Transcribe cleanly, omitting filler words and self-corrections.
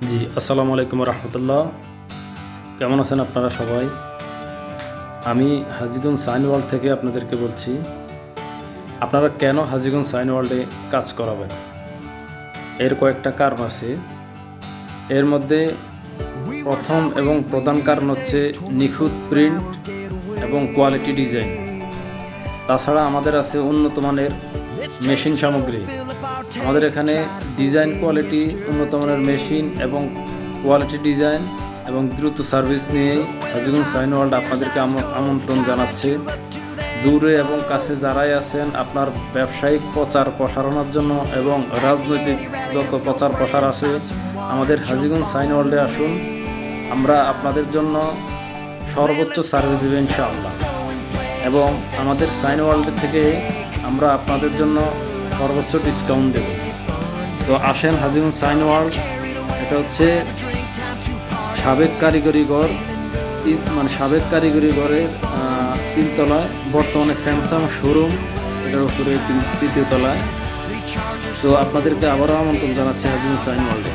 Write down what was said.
জি, আসসালামু আলাইকুম রহমতুল্লাহ। কেমন আছেন আপনারা সবাই? আমি হাজীগঞ্জ সাইন ওয়ার্ল্ড থেকে আপনাদেরকে বলছি, আপনারা কেন হাজীগঞ্জ সাইন ওয়ার্ল্ডে কাজ করাবেন? এর কয়েকটা কারণ আছে। এর মধ্যে প্রথম এবং প্রধান কারণ হচ্ছে নিখুঁত প্রিন্ট এবং কোয়ালিটি ডিজাইন। তাছাড়া আমাদের আছে উন্নত মানের মেশিন সামগ্রী। আমাদের এখানে ডিজাইন কোয়ালিটি, উন্নত মানের মেশিন এবং কোয়ালিটি ডিজাইন এবং দ্রুত সার্ভিস নিয়েই হাজীগঞ্জ সাইন ওয়ার্ল্ড আপনাদেরকে আমন্ত্রণ জানাচ্ছে। দূরে এবং কাছে যারাই আছেন, আপনার ব্যবসায়িক প্রচার প্রসারণার জন্য এবং রাজনৈতিক যত প্রচার প্রসার আছে, আমাদের হাজীগঞ্জ সাইন ওয়ার্ল্ডে আসুন। আমরা আপনাদের জন্য সর্বোচ্চ সার্ভিস দেব ইনশাআল্লাহ, এবং আমাদের সাইন ওয়ার্ল্ড থেকে আমরা আপনাদের জন্য সর্বোচ্চ ডিসকাউন্ট দেব। তো আসেন হাজীগঞ্জ সাইন ওয়ার্ল্ড। এটা হচ্ছে সাবেক কারিগরি ঘর, সাবেক কারিগরি ঘরের 3 তলায়, বর্তমানে স্যামসাং শোরুম এটার উপরে 3য় তলায়। তো আপনাদেরকে আবারও আমন্ত্রণ জানাচ্ছি হাজীগঞ্জ সাইন ওয়ার্ল্ডে।